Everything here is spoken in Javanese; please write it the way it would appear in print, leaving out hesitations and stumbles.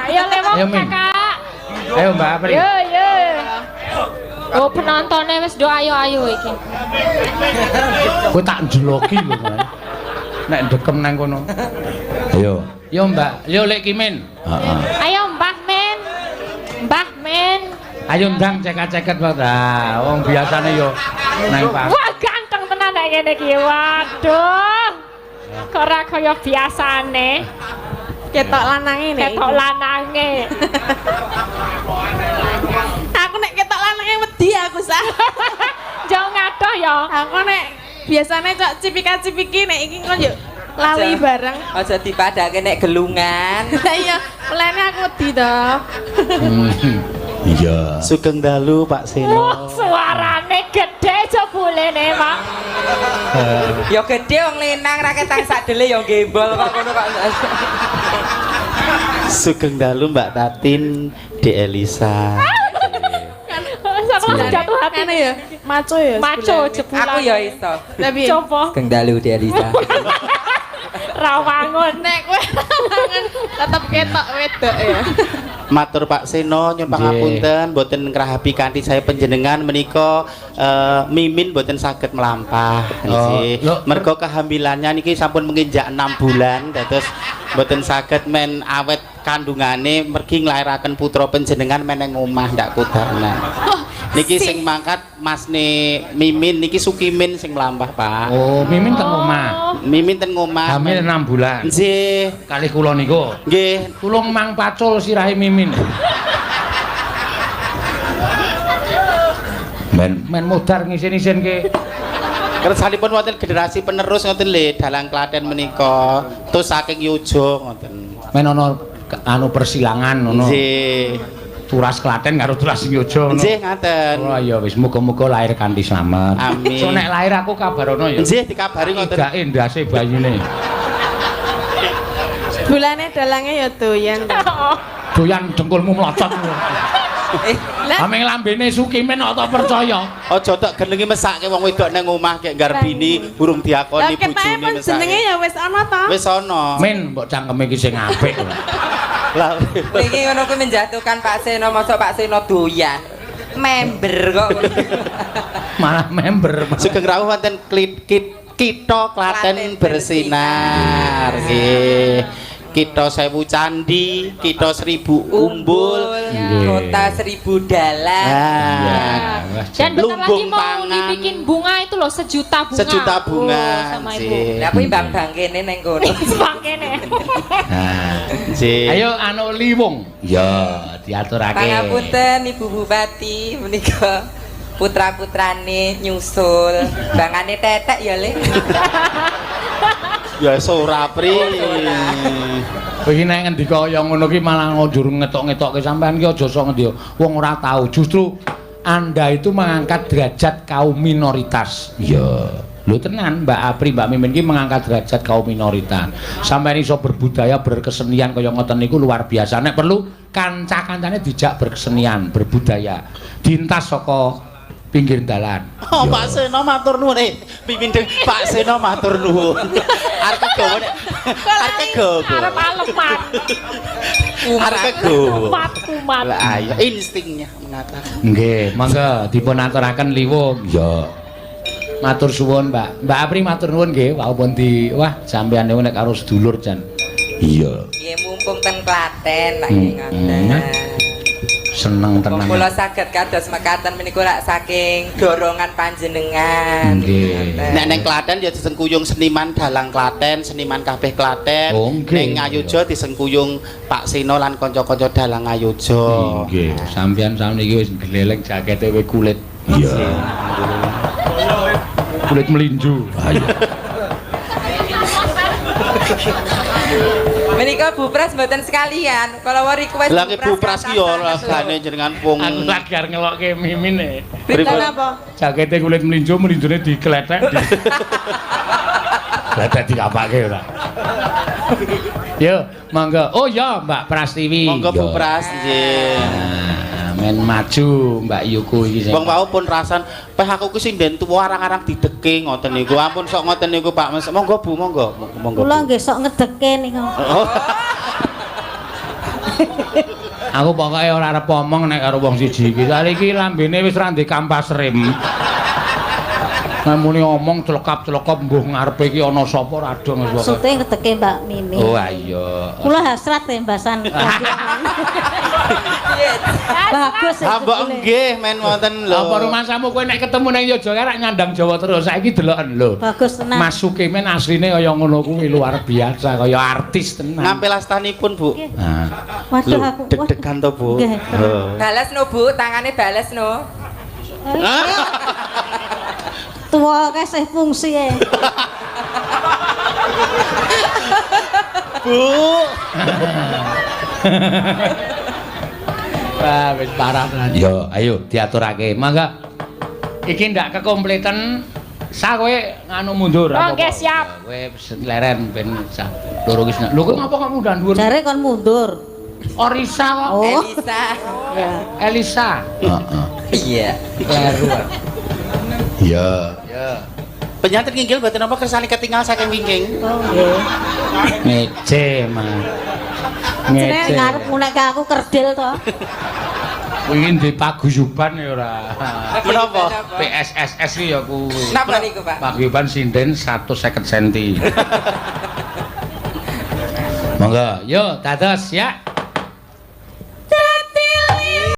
Ayo lewat kakak. Ayo Mbak Apri. Yo. Oh penontonnya wis do ayo iki. Kowe tak njeloki lho Mas. Nek ndekem nang kono. Ayo. Yo Mbak, yo Lek Kimin. Heeh. Ayo Mbah Men. Mbah Men. Ayo ndang ceket-ceket wae ta. Wong biasane yo nang Pak. Wah ganteng tenan nek ngene iki. Waduh. Kok ora kaya biasane. Ketok lanange nek. Ketok lanange. Aku nek ketok lanange wedi aku sah. Jauh ngadoh ya. Aku nek biasane cok cipika-cipiki nek iki kon yo lali bareng. Aja dipadake nek gelungan. Lah iya, mulane aku wedi to. Iya. Sugeng dalu Pak Seno. Wah, suarane gede jebulene, Pak. Ya gede wong lenang ra ketang sadele ya gembol kok ngono kok. Sugeng dalu Mbak Tatin, De Elisa. Sama jatuh hati Ana ya, maco ya. Maco sebulane. jebulan. Aku ya iso. Tapi Coba Kendali di Elisa. rawangun. nek kowe tetep ketok wedok ya. Matur Pak Seno nyuwun pangapunten mboten ngrahapi kanthi saya panjenengan menika Mimin mboten saged melampah nggih. Mergo kehamilannya niki sampun menginjak 6 bulan dados mboten saged men awet kandungane mergi nglairaken putra panjenengan meneng omah ndak kudanan. Niki sing mangkat Masne Mimin niki Sukimin sing melampah Pak. Oh, Mimin teng omah. Mimin ten ngomah. Hamil 6 bulan. Nggih. Kalih kula niku. Nggih. Kula mang pacul sirahe Mimin. Men modar ngisin-isin ke. Kersanipun wonten generasi penerus ngoten lho dalang Klaten menika. Terus saking Yojo ngoten. Men ana anu persilangan ngono. Nggih. Turas Klaten karo Turas Yojo ngono. Nggih ngaten. Oh iya wis muga-muga lahir kanthi slamet. Amin. So nek lahir aku kabarono ya. Nggih dikabari ngoten. Igake ndase bayine. Bulane dalange ya doyan. Doyan dengkulmu mlocot. Ameng lambene Sukimin ora percaya. Aja tok gelengi mesake wong wedok nang omah kek garbini burung diakoni Lah ketake bojone pun jenenge mesake. ya wis ana to. Wis ana. Min mbok cangkeme iki sing apik. Lah Niki ngono kuwi menjatuhkan Pak Seno, mosok Pak Seno doyan. Member kok. Malah member. sugeng rawuh wonten Kitha Klaten bersinar nggih. Kitha 1000 candi, Kitha 1000 umbul, kota 1000 dalan. Dan bentar lagi Lumbung mau pangan. dibikin bunga itu loh, sejuta bunga. Sejuta bunga, Oh, sama ibu. nggih. Lah kuwi mbang-bang kene ning kono. Sebangkene. Nah, Nggih. ayo anu liwung. Ya, diaturake. Pangapunten Ibu Bupati menika putra-putrane nyusul. Bangane tetek ya, Le. Ya ora pri. Kowe iki nek ngendika kaya ngono ki malah njur ngetok-ngetokke sampean ki aja sok ngendi. Wong ora tahu, justru Anda itu mengangkat derajat kaum minoritas. Iya. Lho tenan Mbak Apri, Mbak Mimin ki mengangkat derajat kaum minoritas. Sampeyan iso berbudaya, berkesenian kaya ngoten niku luar biasa. Nek perlu kanca-kancane dijak berkesenian, berbudaya. Dintas saka pinggir dalan. Oh, Pak Seno matur nuwun. Pimpin Pak Seno matur nuwun. Arep kegawa nek arep kegawa. Arep aleman. Arep kegawa. Kumat. Lah ayo instingnya mengatakan. Nggih, monggo dipun aturaken liwung. Ya. Matur suwun, Mbak. Mbak Apri matur nuwun nggih, walaupun di wah sampeyan niku nek karo sedulur jan. Iya. Nggih mumpung ten Klaten lak ngoten. Seneng tenan. Kula saged kados mekaten menika rak saking dorongan panjenengan. Nggih. Nek neng Klaten ya disengkuyung seniman dalang Klaten, seniman kabeh Klaten. Oh, nggih. Ning Ngayuja disengkuyung Pak Seno lan kanca-kanca dalang Ngayuja. Nggih, sampeyan sakniki wis gleleng jakete we kulit. Iya. Kulit melinju. Ayo. Menika Bu Pras mboten sekalian. Kalau request Lah ki Bu Pras ki ya regane jenengan pung. Aku lagi arep ngelokke Mimin e. Pinten apa? Jakete kulit melinju, melinjune dikletek. Kletek dikapake ora. Yo, monggo. Oh ya, Mbak Prastiwi. Monggo Bu Pras nggih. Men maju Mbak Yuku iki sing. Wong wau pun rasan, "Peh aku ki sing den tuwa arang-arang dideke ngoten niku." Ampun sok ngoten niku Pak Mas. Monggo Bu, monggo. Monggo. Kula nggih sok ngedeke niku. Oh. Aku pokoke ora arep omong nek karo wong siji iki. Saiki lambene wis ra ndek kampas rem. Muni omong celekap-celekap mbuh ngarepe iki ana sapa ra dong wis. Maksude ngedeke Mbak Mimi. Oh iya. Kula hasrat tembasan. Bagus. Mbok nggih men wonten lho. Apa rumasamu kowe nek ketemu ning Yogyakarta rak nyandang Jawa terus. Saiki deloken lho. Bagus tenan. Mas Sukimen asline kaya ngono kuwi luar biasa, kaya artis tenan. Ngampil astanipun, Bu. Nah. Waduh aku. Deg-degan to, Bu. Nggih. Bales no Bu, tangane bales no. Tua kasih fungsi e. Bu. Wah, wis parah tenan. Yo, ayo diaturake. Mangga. Iki ndak kekompleten. Sa kowe nganu mundur Oh, nggih, siap. Kowe leren ben sa. Loro wis. Lho kowe ngapa kamu ndak dhuwur? Jare kon mundur. Orisa kok. Oh. Elisa. Elisa. Heeh. Iya. Kleruan. Iya. Ya. Penyantet nginggil mboten napa kersane ketinggal saking wingking. Oh nggih. Ngece, Mas. Jenenge ngarep ngunek ke aku kerdil to. Kuwi di paguyuban ya ora. Menapa? PSSS iki ya kuwi. Napa niku, Pak? Paguyuban sinden 150 cm. Monggo, yo dados ya.